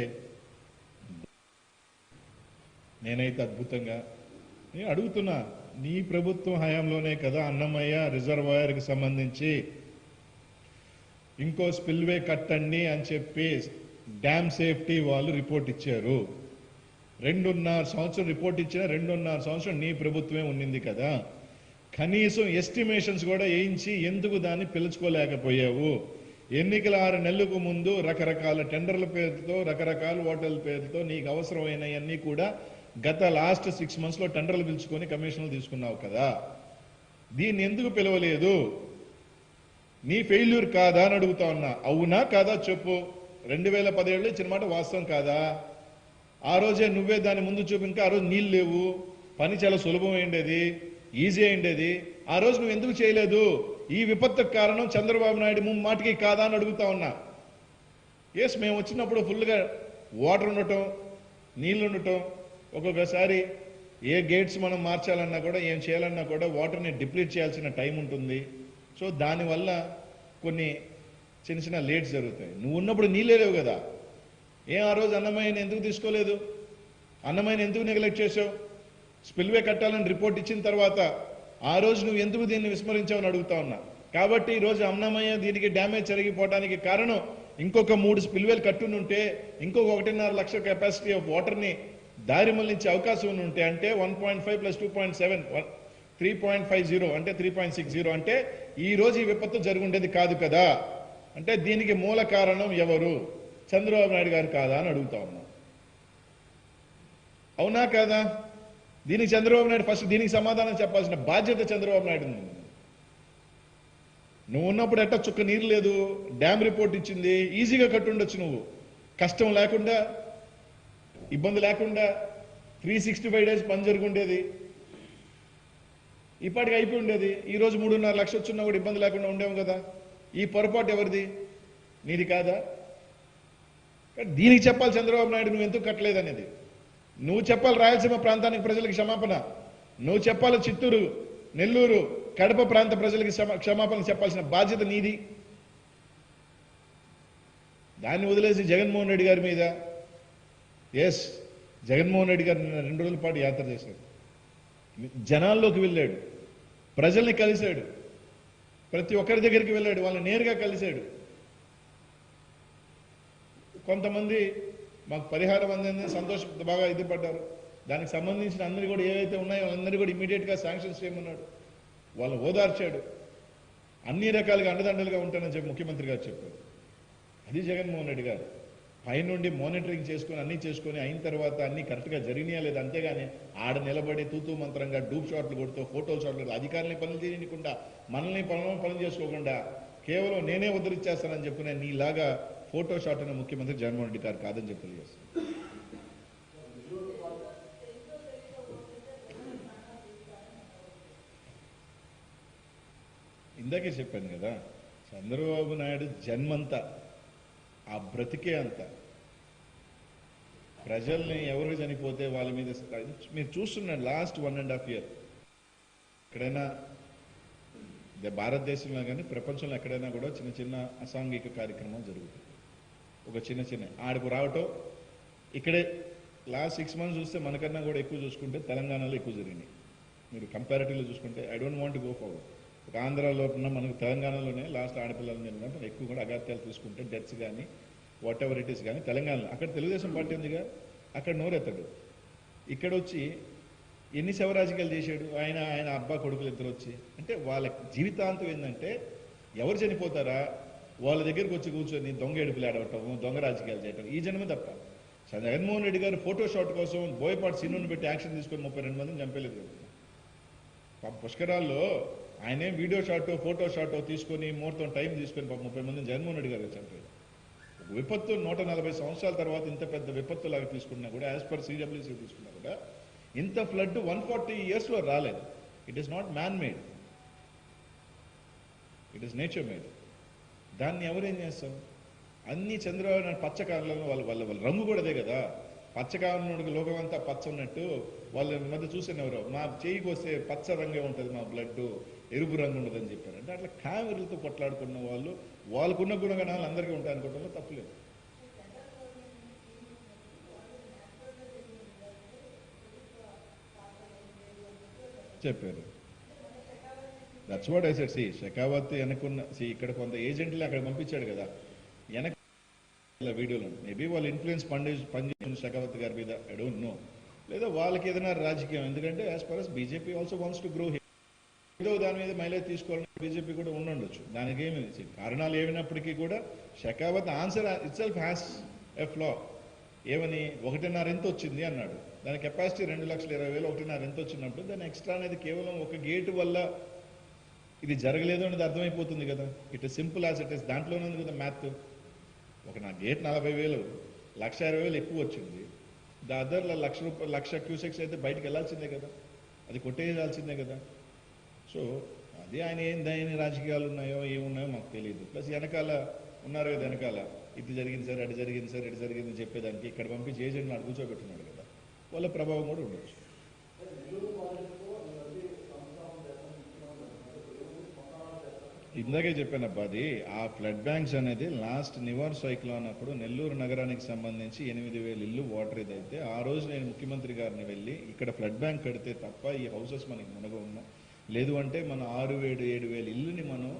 నేనైతే అద్భుతంగా నేను అడుగుతున్నా, నీ ప్రభుత్వం హయాంలోనే కదా అన్నమయ్య రిజర్వాయర్కి సంబంధించి ఇంకో స్పిల్వే కట్టండి అని చెప్పి డ్యామ్ సేఫ్టీ వాళ్ళు రిపోర్ట్ ఇచ్చారు. 2.5 సంవత్సరం రిపోర్ట్ ఇచ్చిన 2.5 సంవత్సరం నీ ప్రభుత్వమే ఉండింది కదా, కనీసం ఎస్టిమేషన్స్ కూడా వేయించి ఎందుకు దాన్ని పిలుచుకోలేకపోయావు? ఎన్నికల 6 నెలలకు ముందు రకరకాల టెండర్ల పేరుతో రకరకాల ఓటర్ల పేరుతో నీకు అవసరమైనవన్నీ కూడా గత లాస్ట్ 6 months లో టెండర్లు పిలుచుకొని కమిషన్లు తీసుకున్నావు కదా, దీన్ని ఎందుకు పిలవలేదు? నీ ఫెయిల్యూర్ కాదా అని అడుగుతా ఉన్నా. అవునా కాదా చెప్పు. 2017లో ఇచ్చిన మాట వాస్తవం కాదా? ఆ రోజే నువ్వే దాన్ని ముందు చూపు. ఇంకా ఆ రోజు నీళ్ళు లేవు, పని చాలా సులభం అయిండేది, ఈజీ అయిండేది. ఆ రోజు నువ్వు ఎందుకు చేయలేదు? ఈ విపత్తుకు కారణం చంద్రబాబు నాయుడు మాటికి కాదా అని అడుగుతా ఉన్నా. ఎస్, మేము వచ్చినప్పుడు ఫుల్గా వాటర్ ఉండటం, నీళ్లు ఉండటం, ఒక్కొక్కసారి ఏ గేట్స్ మనం మార్చాలన్నా కూడా ఏం చేయాలన్నా కూడా వాటర్ని డిప్లీట్ చేయాల్సిన టైం ఉంటుంది. సో దానివల్ల కొన్ని చిన్న చిన్న లేట్స్ జరుగుతాయి. నువ్వు ఉన్నప్పుడు నీళ్ళే లేవు కదా. ఆ రోజు అన్నమయ్యని ఎందుకు తీసుకోలేదు? అన్నమయ్యని ఎందుకు నెగ్లెక్ట్ చేసావు? స్పిల్వే కట్టాలని రిపోర్ట్ ఇచ్చిన తర్వాత ఆ రోజు నువ్వు ఎందుకు దీన్ని విస్మరించావని అడుగుతా ఉన్నా. కాబట్టి ఈరోజు అన్నమయ్య దీనికి డ్యామేజ్ జరిగిపోవడానికి కారణం ఇంకొక 3 స్పిల్వేలు కట్టునుంటే ఇంకొక 1.5 లక్షల కెపాసిటీ ఆఫ్ వాటర్ని దారి మళ్లించే అవకాశం ఉంటే, అంటే 1.5 + 2.7 3.50 అంటే 3.60 అంటే ఈ రోజు ఈ విపత్తు జరుగుండేది కాదు కదా. అంటే దీనికి మూల కారణం ఎవరు? చంద్రబాబు నాయుడు గారు కాదా అని అడుగుతా ఉన్నా. అవునా కాదా? దీనికి చంద్రబాబు నాయుడు ఫస్ట్ దీనికి సమాధానం చెప్పాల్సిన బాధ్యత చంద్రబాబు నాయుడు ఉంది. నువ్వు ఉన్నప్పుడు ఎట్టా చుక్క నీరు లేదు, డ్యామ్ రిపోర్ట్ ఇచ్చింది, ఈజీగా కట్టుండొచ్చు. నువ్వు కష్టం లేకుండా, ఇబ్బంది లేకుండా 365 days పని జరుగుండేది, ఇప్పటికి అయిపోయి ఉండేది. ఈరోజు 3.5 లక్షలు వచ్చినా కూడా ఇబ్బంది లేకుండా ఉండేము కదా. ఈ పొరపాటు ఎవరిది? నీది కాదా? దీనికి చెప్పాలి చంద్రబాబు నాయుడు నువ్వు ఎందుకు కట్టలేదనేది. నువ్వు చెప్పాలి రాయలసీమ ప్రాంతానికి ప్రజలకు క్షమాపణ. నువ్వు చెప్పాలి చిత్తూరు, నెల్లూరు, కడప ప్రాంత ప్రజలకి క్షమాపణ చెప్పాల్సిన బాధ్యత నీది. దాన్ని వదిలేసి జగన్మోహన్ రెడ్డి గారి మీద, ఎస్, జగన్మోహన్ రెడ్డి గారు నిన్న 2 రోజుల పాటు యాత్ర చేశాడు, జనాల్లోకి వెళ్ళాడు, ప్రజల్ని కలిశాడు, ప్రతి ఒక్కరి దగ్గరికి వెళ్ళాడు, వాళ్ళని నేరుగా కలిశాడు. కొంతమంది మాకు పరిహారం అందిందని సంతోష బాగా ఇది పడ్డారు. దానికి సంబంధించిన అందరూ కూడా ఏవైతే ఉన్నాయో వాళ్ళందరూ కూడా ఇమీడియట్గా శాంక్షన్స్ చేయమన్నాడు, వాళ్ళని ఓదార్చాడు, అన్ని రకాలుగా అండదండలుగా ఉంటానని చెప్పి ముఖ్యమంత్రి గారు చెప్పారు. అది జగన్మోహన్ రెడ్డి గారు పైనుండి మానిటరింగ్ చేసుకొని అన్నీ చేసుకొని అయిన తర్వాత అన్నీ కరెక్ట్గా జరిగినాయా లేదా, అంతేగాని ఆడ నిలబడి తూతూ మంత్రంగా డూప్ షాట్లు కొడుతూ ఫోటో షాట్లు అధికారులని పనులు చేయకుండా మనల్ని పనులు చేసుకోకుండా కేవలం నేనే ఉద్ధరించేస్తానని చెప్పిన నీలాగా ఫోటో షాట్ అనే ముఖ్యమంత్రి జగన్మోహన్ రెడ్డి గారు కాదని చెప్పి తెలియజేస్తాను. ఇందాకే చెప్పాను కదా, చంద్రబాబు నాయుడు జన్మంతా ఆ బ్రతికే అంత ప్రజల్ని ఎవరు చనిపోతే వాళ్ళ మీద మీరు చూస్తున్నారు. లాస్ట్ 1.5 year ఎక్కడైనా భారతదేశంలో కానీ ప్రపంచంలో ఎక్కడైనా కూడా చిన్న చిన్న అసాంఘిక కార్యక్రమాలు జరుగుతాయి. ఒక చిన్న ఆడకు రావటం ఇక్కడే లాస్ట్ 6 months చూస్తే మనకన్నా కూడా ఎక్కువ చూసుకుంటే తెలంగాణలో ఎక్కువ జరిగినాయి. మీరు కంపారిటివ్లో చూసుకుంటే I don't want go forward. ఒక ఆంధ్రాలో ఉన్న మనకు తెలంగాణలోనే లాస్ట్ ఆడపిల్లల మీద ఎక్కువ కూడా అగాత్యాలు తీసుకుంటే డెత్స్ కానీ వాట్ ఎవర్ ఇట్ ఈస్ కానీ తెలంగాణలో అక్కడ తెలుగుదేశం పార్టీ ఉందిగా, అక్కడ నోరెత్తాడు. ఇక్కడ వచ్చి ఎన్ని శవరాజకీయాలు చేశాడు ఆయన అబ్బా కొడుకులు ఇద్దరు వచ్చి. అంటే వాళ్ళ జీవితాంతం ఏంటంటే ఎవరు చనిపోతారా వాళ్ళ దగ్గరికి వచ్చి కూర్చొని దొంగ ఏడుపులు ఆడవటం, దొంగ రాజకీయాలు చేయటం ఈ జన్మ తప్ప. జగన్మోహన్ రెడ్డి గారు ఫోటో షాట్ కోసం బోయపాటి సీనుని పెట్టి యాక్షన్ తీసుకొని 32 మందిని చంపలేదు. పుష్కరాల్లో ఆయనే వీడియో షాట్ ఫోటో షాట్ తీసుకొని మొత్తం టైం తీసుకొని 30 మందిని జగన్మోహన్ రెడ్డి గారు చంపారు. విపత్తు 140 సంవత్సరాల తర్వాత ఇంత పెద్ద విపత్తు లాగా తీసుకున్నా కూడా యాజ్ పర్ CWC తీసుకున్నా కూడా ఇంత ఫ్లడ్ 140 yearsలో రాలేదు. It is not man made, it is nature made. దాన్ని ఎవరేం చేస్తారు? అన్ని చంద్రబాబు నాయుడు పచ్చ కాలంలో వాళ్ళ రంగు కూడా అదే కదా. పచ్చ కాలంలో లోకం అంతా పచ్చ ఉన్నట్టు వాళ్ళ మధ్య చూసిన ఎవరో మా చేయికి వస్తే పచ్చ రంగే ఉంటుంది, మా బ్లడ్ ఎరుపు రంగు ఉండదని చెప్పారు. అంటే అట్లా కామెరీలతో కొట్లాడుకున్న వాళ్ళు వాళ్ళకున్న గుణగణాలు అందరికీ ఉంటాయి అనుకోవడంలో తప్పులేదు. చెప్పారు. That's what I said. See Shekhawat వెనకున్న ఇక్కడ కొంత ఏజెంట్లు అక్కడ పంపించాడు కదా వెనక వీడియోలో. మేబీ వాళ్ళ ఇన్ఫ్లుయెన్స్ పనిచేసిన షెకావత్ గారి మీద, ఐ డోంట్ నో. లేదా వాళ్ళకి ఏదైనా రాజకీయం, ఎందుకంటే as for us BJP also wants to grow. ఏదో దాని మీద మైలేజ్ తీసుకోవాలని బీజేపీ కూడా ఉండొచ్చు. దానికి ఏమి కారణాలు ఏమైనప్పటికీ కూడా Shekhawat answer itself has a flaw. ఏమని 1.5 ఎంత వచ్చింది అన్నాడు. దాని కెపాసిటీ 2,20,000, 1.5 ఎంత వచ్చినప్పుడు దాని ఎక్స్ట్రా అనేది కేవలం ఒక గేటు వల్ల ఇది జరగలేదు అనేది అర్థమైపోతుంది కదా. It is simple as it is. దాంట్లోనే ఉంది కదా మ్యాథ్. నా గేట్ 40,000, 1,20,000 ఎక్కువ వచ్చింది. ద అదర్ ₹1,00,000 క్యూసెక్స్ అయితే బయటకు వెళ్ళాల్సిందే కదా, అది కొట్టేయాల్సిందే కదా. సో అదే ఆయన ఆయన రాజకీయాలు ఉన్నాయో ఏమున్నాయో మాకు తెలియదు. ప్లస్ వెనకాల ఉన్నారు కదా, వెనకాల ఇది జరిగింది సార్, అటు జరిగింది సార్, ఇటు జరిగింది చెప్పేదానికి ఇక్కడ పంపించి ఏజెంట్ నాడు కూర్చోబెట్టున్నాడు కదా, వాళ్ళ ప్రభావం కూడా ఉండొచ్చు. ఇందాకే చెప్పానబ్బా, అది ఆ ఫ్లడ్ బ్యాంక్స్ అనేది లాస్ట్ నివార్ సైక్లోన్ అప్పుడు నెల్లూరు నగరానికి సంబంధించి 8,000 ఇల్లు వాటర్ ఇదైతే ఆ రోజు నేను ముఖ్యమంత్రి గారిని వెళ్ళి ఇక్కడ ఫ్లడ్ బ్యాంక్ కడితే తప్ప ఈ హౌసెస్ మనకి మునగవు, లేదు అంటే మన 6,000-7,000 ఇల్లుని మనం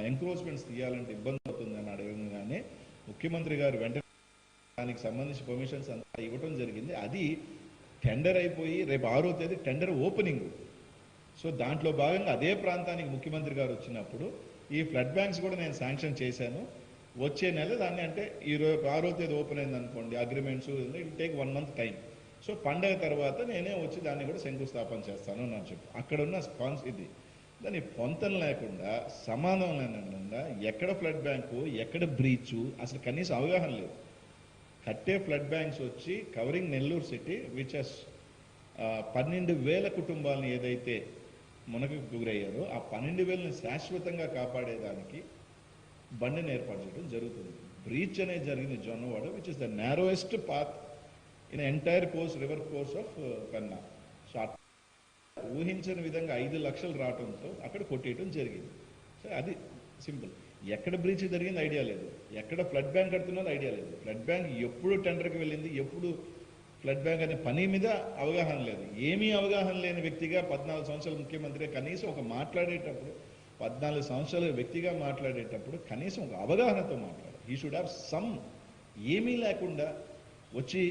ఎంక్రోచ్మెంట్స్ తీయాలంటే ఇబ్బంది అవుతుందని అడగగానే ముఖ్యమంత్రి గారు వెంటనే దానికి సంబంధించి పర్మిషన్స్ అంతా ఇవ్వటం జరిగింది. అది టెండర్ అయిపోయి రేపు 6వ తేదీ టెండర్ ఓపెనింగ్. సో దాంట్లో భాగంగా అదే ప్రాంతానికి ముఖ్యమంత్రి గారు వచ్చినప్పుడు ఈ ఫ్లడ్ బ్యాంక్స్ కూడా నేను శాంక్షన్ చేశాను. వచ్చే నెల దాన్ని, అంటే ఈ 6వ తేదీ ఓపెన్ అయింది అనుకోండి, agreements it take 1 month time. So పండగ తర్వాత నేనే వచ్చి దాన్ని కూడా శంకుస్థాపన చేస్తాను అని చెప్పి అక్కడ ఉన్న ఇది దాన్ని పొంతం లేకుండా, సమాధానం లేకుండా, ఎక్కడ ఫ్లడ్ బ్యాంకు, ఎక్కడ బ్రీచు, అసలు కనీసం అవగాహన లేదు. కట్టే ఫ్లడ్ బ్యాంక్స్ వచ్చి covering Nellore city which has 12,000 కుటుంబాలను ఏదైతే మునగకు గురయ్యారో ఆ 12,000ని శాశ్వతంగా కాపాడేదానికి బండిని ఏర్పాటు చేయడం జరుగుతుంది. బ్రీచ్ అనేది జరిగింది Jonnawada, which is the narrowest path in entire course river course of Penna. So ఊహించని విధంగా 5 లక్షలు రావడంతో అక్కడ కొట్టేయడం జరిగింది. సో అది సింపుల్. ఎక్కడ బ్రీచ్ జరిగింది ఐడియా లేదు, ఎక్కడ ఫ్లడ్ బ్యాంక్ కడుతున్నది ఐడియా లేదు, ఫ్లడ్ బ్యాంక్ ఎప్పుడు టెండర్కి వెళ్ళింది, ఎప్పుడు ఫ్లడ్ బ్యాంక్ అనే పని మీద అవగాహన లేదు. ఏమీ అవగాహన లేని వ్యక్తిగా 14 సంవత్సరాల ముఖ్యమంత్రిగా కనీసం ఒక మాట్లాడేటప్పుడు, 14 సంవత్సరాల వ్యక్తిగా మాట్లాడేటప్పుడు కనీసం ఒక అవగాహనతో మాట్లాడాలి. He should have some. ఏమీ లేకుండా వచ్చి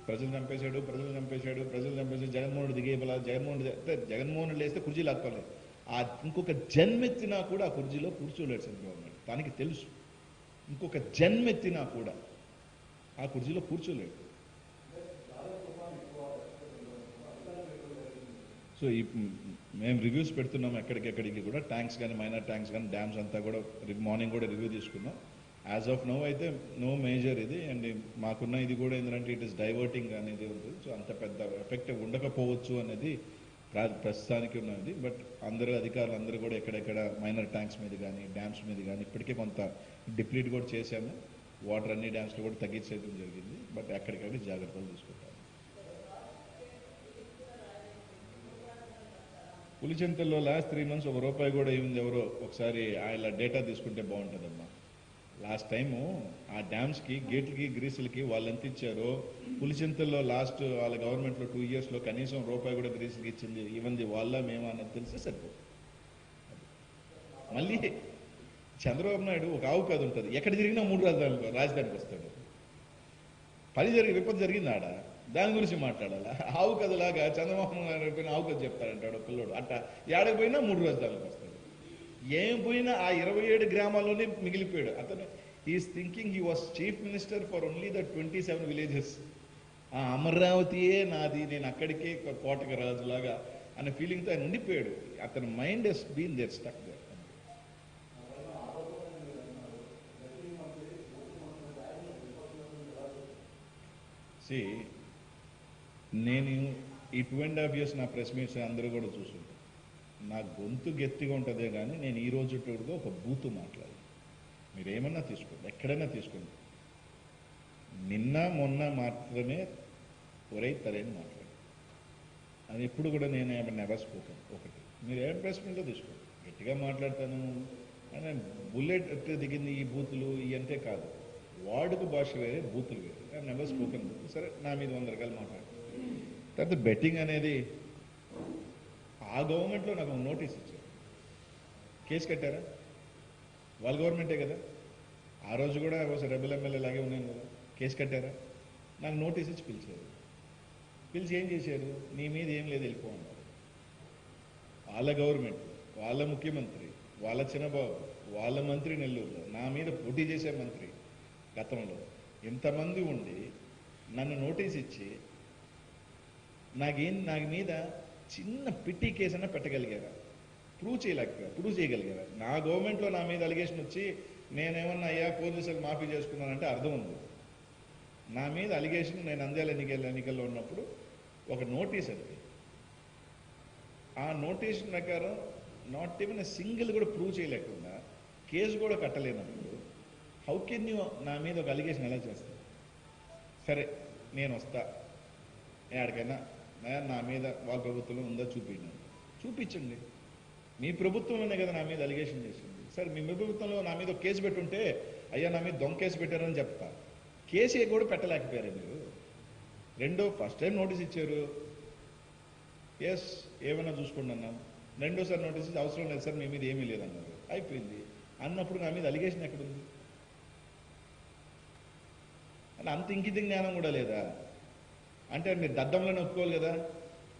ప్రజలు చంపేశాడు, జగన్మోహన్ రెడ్డి దిగేబలా, జగన్మోహన్ రెడ్డి వేస్తే కుర్చీ లాక్కోలేదు. ఆ ఇంకొక జన్మెత్తినా కూడా ఆ కుర్చీలో కూర్చోలేడు చంద్రబాబు నాయుడు, తనకి తెలుసు. ఇంకొక జన్మెత్తినా కూడా ఆ కుర్చీలో కూర్చోలేడు. సో మేము రివ్యూస్ పెడుతున్నాం ఎక్కడికెక్కడికి కూడా, ట్యాంక్స్ కానీ, మైనర్ ట్యాంక్స్ కానీ, డ్యామ్స్ అంతా కూడా మార్నింగ్ కూడా రివ్యూ తీసుకున్నాం. యాజ్ ఆఫ్ నో అయితే నో మేజర్ ఇది. అండ్ మాకున్న ఇది కూడా ఏంటంటే ఇట్ ఇస్ డైవర్టింగ్ అనేది ఉంటుంది. సో అంత పెద్ద ఎఫెక్ట్ ఉండకపోవచ్చు అనేది ప్రస్తుతానికి ఉన్నది. బట్ అందరూ అధికారులు అందరూ కూడా ఎక్కడెక్కడ మైనర్ ట్యాంక్స్ మీద కానీ, డ్యామ్స్ మీద కానీ ఇప్పటికే కొంత డిప్లీట్ కూడా చేశాము. వాటర్ అన్ని డ్యామ్స్లో కూడా తగ్గించేయడం జరిగింది. బట్ ఎక్కడికక్కడ జాగ్రత్తలు తీసుకుంటాము. పులిచింతల్లో లాస్ట్ 3 months ₹1 కూడా ఏముంది, ఎవరో ఒకసారి ఆయన డేటా తీసుకుంటే బాగుంటుందమ్మా. లాస్ట్ టైము ఆ డ్యామ్స్కి, గేట్లకి, గ్రీసులకి వాళ్ళు ఎంత ఇచ్చారో, పులిచింతల్లో లాస్ట్ వాళ్ళ గవర్నమెంట్లో 2 yearsలో కనీసం ₹1 కూడా గ్రీసులకి ఇచ్చింది ఇవ్వండి వాళ్ళ మేము అన్నది తెలిస్తే సరిపోదు. మళ్ళీ చంద్రబాబు నాయుడు ఒక ఆవు కథ ఉంటుంది, ఎక్కడ జరిగినా 3 రాజధానికి వస్తాడు. విపత్తు జరిగింది ఆడ, దాని గురించి మాట్లాడాలా. ఆవు కథలాగా చంద్రబాబు నాయుడు ఆవు కథ చెప్తాడంటాడు పిల్లోడు. అట్ట ఏడకి పోయినా 3 రాజధానికి వస్తాడు. ఏం పోయినా ఆ 27 గ్రామాల్లోనే మిగిలిపోయాడు అతను. He's thinking he was chief minister for only the 27 villages. ఆ అమరావతియే నాది, నేను అక్కడికే కోటకి రాజులాగా అనే ఫీలింగ్తో ఆయన ఉండిపోయాడు. అతని mind he's been there stuck there. నేను ఈ 2.5 years నా ప్రెస్ మీట్స్ అందరూ కూడా చూస్తుంటాను. నా గొంతు గట్టిగా ఉంటుందే కానీ నేను ఈ రోజు ఒక బూతు మాట్లాడాలి. మీరేమన్నా తీసుకోండి, ఎక్కడైనా తీసుకోండి. నిన్న మొన్న మాత్రమే ఒరే తరేని మాట్లాడు. అది ఎప్పుడు కూడా నేను నెవర్ స్పోకెన్. ఒకటి మీరు ఏం ప్రెస్ మీట్లో తీసుకోండి, గట్టిగా మాట్లాడతాను అని బుల్లెట్ దిగింది ఈ బూతులు ఇవి అంటే కాదు. వాడుకు భాష వేరే, బూతులు వేరే. నెవర్ స్పోకెన్ బూతులు. సరే, నా మీద 100 రకాలు మాట్లాడు. తర్వాత బెట్టింగ్ అనేది ఆ గవర్నమెంట్లో నాకు నోటీస్ ఇచ్చారు. కేసు కట్టారా? వాళ్ళ గవర్నమెంటే కదా. ఆ రోజు కూడా రెబల్ ఎమ్మెల్యే లాగే ఉన్నాను కదా. కేసు కట్టారా? నాకు నోటీస్ ఇచ్చి పిలిచారు. పిలిచి ఏం చేశారు? నీ మీద ఏం లేదు, వెళ్ళిపోన్నారు. వాళ్ళ గవర్నమెంట్, వాళ్ళ ముఖ్యమంత్రి, వాళ్ళ చిన్నబాబు, వాళ్ళ మంత్రి నెల్లూరులో నా మీద పోటీ చేసే మంత్రి గతంలో ఇంతమంది ఉండి నన్ను నోటీస్ ఇచ్చి నాకు మీద చిన్న పిట్టి కేసైనా పెట్టగలిగారా? ప్రూవ్ చేయగలిగారా? నా గవర్నమెంట్లో నా మీద అలిగేషన్ వచ్చి నేనేమన్నా అయ్యా పోలీసులు మాఫీ చేసుకున్నానంటే అర్థం ఉంది. నా మీద అలిగేషన్ నేను నంద్యాల ఎన్నికల్లో ఉన్నప్పుడు ఒక నోటీస్ అది. ఆ నోటీస్ ప్రకారం నాట్ ఈవెన్ సింగిల్ కూడా ప్రూవ్ చేయలేకుండా కేసు కూడా కట్టలేనప్పుడు హౌ కెన్ యూ నా మీద ఒక అలిగేషన్ ఎలా చేస్తారు? సరే, నేను వస్తా ఎక్కడికైనా, నా మీద వాళ్ళ ప్రభుత్వంలో ఉందా చూపించండి. మీ ప్రభుత్వంలోనే కదా నా మీద అలిగేషన్ చేసింది. సరే, మీ ప్రభుత్వంలో నా మీద ఒక కేసు పెట్టుంటే అయ్యా నా మీద దొంగ కేసు పెట్టారని చెప్తా. కేసు కూడా పెట్టలేకపోయారు మీరు. ఫస్ట్ టైం నోటీస్ ఇచ్చారు, ఎస్ ఏమైనా చూసుకోండి అన్నాం. రెండోసారి నోటీస్ ఇచ్చి అవసరం లేదు సార్, మీ మీద ఏమీ లేదన్నారు. అయిపోయింది. అన్నప్పుడు నా మీద అలిగేషన్ ఎక్కడుంది? అంటే అంత ఇంకిత జ్ఞానం కూడా లేదా? అంటే మీరు దద్దమ్మలను ఒప్పుకోవాలి కదా.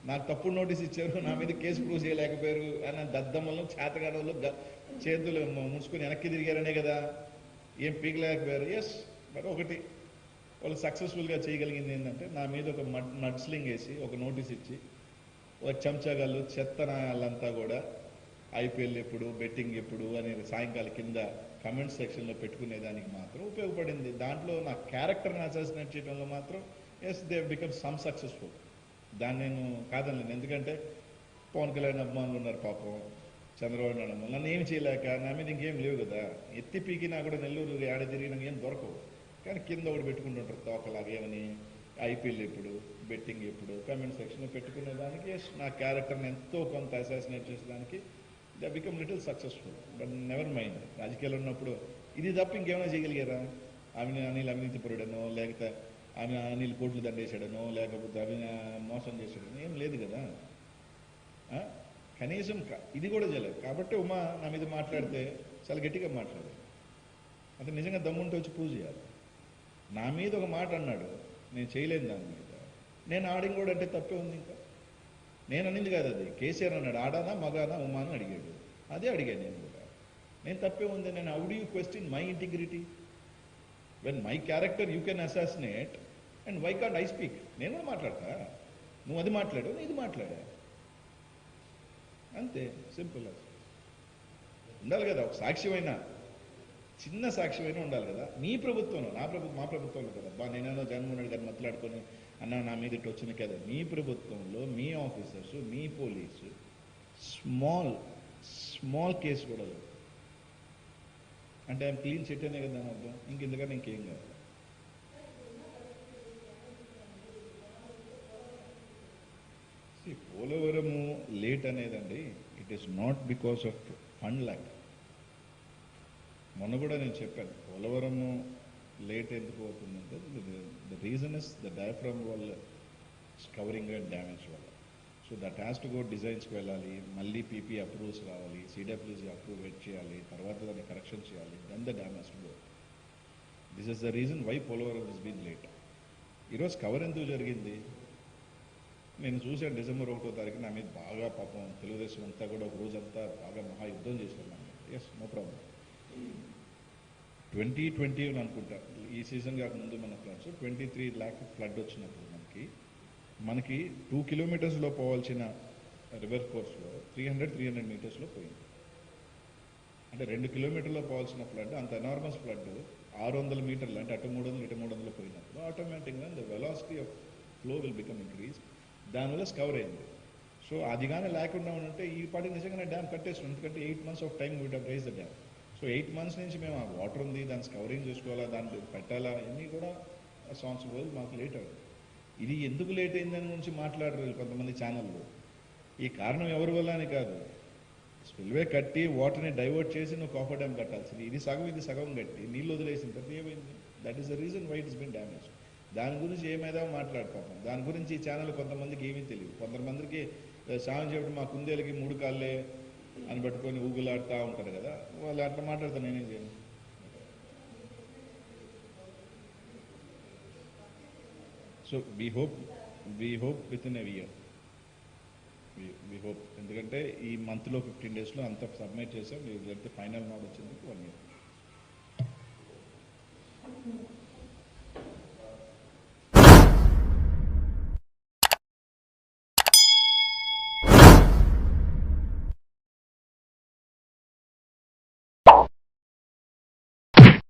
నాకు తప్పుడు నోటీస్ ఇచ్చారు, నా మీద కేసు ప్రూవ్ చేయలేకపోయారు అని దద్దమ్మలను చేతగాడలు చేతులు ముడుచుకొని వెనక్కి తిరిగారనే కదా. ఏం పీకలేకపోయారు. ఎస్, బట్ ఒకటి వాళ్ళు సక్సెస్ఫుల్గా చేయగలిగింది ఏంటంటే నా మీద ఒక మడ్స్లింగ్ వేసి ఒక నోటీస్ ఇచ్చి ఒక చెంచాగాళ్ళు చెత్తనాళ్ళంతా కూడా ఐపీఎల్ ఎప్పుడు, బెట్టింగ్ ఎప్పుడు అని సాయంకాలం కింద కమెంట్ సెక్షన్లో పెట్టుకునేదానికి మాత్రం ఉపయోగపడింది. దాంట్లో నా క్యారెక్టర్ని అసాసినేట్ చేయడంలో మాత్రం yes they become some successful. దాన్ని నేను కాదనలేను. ఎందుకంటే పవన్ కళ్యాణ్ అభిమానులు ఉన్నారు పాపం, చంద్రబాబు నాయుడు అభిమానులు. నన్ను ఏం చేయలేక నా మీద ఇంకేం లేవు కదా. ఎత్తి పీకినా కూడా నెల్లూరు ఆడ తిరిగి నాకు ఏం దొరకవు. కానీ కింద ఒకటి పెట్టుకుంటుంటారు తోకలాగా, ఏమని ఐపీఎల్ ఎప్పుడు, బెట్టింగ్ ఎప్పుడు కమెంట్ సెక్షన్లో పెట్టుకునేదానికి నా క్యారెక్టర్ని ఎంతో కొంత అసాసినేట్ చేసేదానికి they become little successful. But never mind. రాజకీయాలు ఉన్నప్పుడు ఇది తప్ప ఇంకేమైనా చేయగలిగారా? అనిల్ అవినీతిపరుడనో, లేకపోతే అనిల్ కోట్లు దండేశాడనో, లేకపోతే మోసం చేశాడనో ఏం లేదు కదా. కనీసం ఇది కూడా చేయలేదు. కాబట్టి ఉమా నా మీద మాట్లాడితే చాలా గట్టిగా మాట్లాడారు. అతను నిజంగా దమ్ముంటే వచ్చి ప్రూవ్ చేయాలి. నా మీద ఒక మాట అన్నాడు, నేను చేయలేను దాని మీద. నేను ఆడింగ్ కూడా అంటే తప్పే ఉంది. ఇంకా నేను అనింది కాదు అది. కేసీఆర్ అన్నాడు ఆడానా మగానా ఉమా అని అడిగాడు. అదే అడిగాను నేను కూడా. నేను తప్పే ఉంది. నేను how do you question my integrity when my character you can assassinate and why can't I speak? నేను కూడా మాట్లాడతా. నువ్వు అది మాట్లాడు, నేను ఇది మాట్లాడా, అంతే. సింపుల్. ఉండాలి కదా ఒక సాక్ష్యమైనా, చిన్న సాక్ష్యమైనా ఉండాలి కదా. మీ ప్రభుత్వంలో, మా ప్రభుత్వంలో కదా. నేనేదో జగన్మోహన్ రెడ్డి గారు మాట్లాడుకొని అన్న నా మీద ఇటు వచ్చిన కదా. మీ ప్రభుత్వంలో మీ ఆఫీసర్స్, మీ పోలీసు స్మాల్ కేసు కూడా లేదు. అంటే ఆయన క్లీన్ చిట్ అనే కదా దాని అర్థం. ఇంకెందుకన్నా ఇంకేం కాదు. పోలవరము లేట్ అనేదండి, it is not because of fund lack. మొన్న కూడా నేను చెప్పాను పోలవరము లేట్ ఎందుకు అవుతుందంటే the reason is the diaphragm వల్ల కవరింగ్ అండ్ డ్యామేజ్ వల్ల. So that has to go డిజైన్స్కి వెళ్ళాలి, మళ్ళీ పీపీ అప్రూవ్స్ రావాలి, సిడబ్ల్యూసీ అప్రూవ్ వెయిట్ చేయాలి, తర్వాత దాన్ని కరెక్షన్ చేయాలి, then the dam has to go. This is the reason why Polavaram is been late. ఈరోజు కవర్ ఎందుకు జరిగింది? నేను చూశాను డిసెంబర్ 1వ తారీఖు నా మీద బాగా పాపం తెలుగుదేశం అంతా కూడా ఒక రోజంతా బాగా మహాయుద్ధం చేశాను. Yes, no problem. 2020 అనుకుంటా ఈ సీజన్ కాకముందు మన ఫ్లడ్స్ 23 lakh ఫ్లడ్ వచ్చినప్పుడు మనకి 2 kilometers పోవాల్సిన రివర్ కోర్స్లో 300 meters పోయింది. అంటే 2 kilometers పోవాల్సిన ఫ్లడ్, అంత ఎనార్మస్ ఫ్లడ్ 600 meters, అంటే అటు 300 ఇటు 300 పోయినప్పుడు ఆటోమేటిక్గా the velocity of flow will become increase. దానివల్ల కవర్ అయింది. సో అది కానీ లేకుండా ఉంటే ఈ పాటికి నిజంగానే డ్యామ్ కట్టేస్తాం. ఎందుకంటే 8 months of time we'd raise the dam. So 8 months నుంచి మేము ఆ వాటర్ ఉంది, దాన్ని కవరింగ్ చేసుకోవాలా, దాన్ని పెట్టాలా, ఇవన్నీ కూడా సంవత్సరం రోజులు మాకు లేట్ అవుతుంది. ఇది ఎందుకు లేట్ అయిందని గురించి మాట్లాడరు కొంతమంది ఛానల్లో. ఈ కారణం ఎవరి వల్ల అని కాదు, స్పిల్వే కట్టి వాటర్ని డైవర్ట్ చేసి నువ్వు కాఫర్ డ్యామ్ కట్టాల్సింది. ఇది సగం కట్టి నీళ్ళు వదిలేసిన తర్వాత ఏమైంది? That is the reason why it's been damage. దాని గురించి ఏమైనా మాట్లాడతాం. దాని గురించి ఈ ఛానల్ కొంతమందికి ఏమీ తెలియదు. కొంతమందికి సాయం చేయడం మా కుందేలకి 3 కాళ్ళే అని పట్టుకొని ఊగులాడుతూ ఉంటారు కదా, వాళ్ళు అట్లా మాట్లాడతాను, నేనేం చేయను. So we hope with in a year, we hope. ఎందుకంటే ఈ మంత్లో 15 daysలో అంతా సబ్మిట్ చేసాం. లేకపోతే ఫైనల్ నోట్ వచ్చింది 1 year.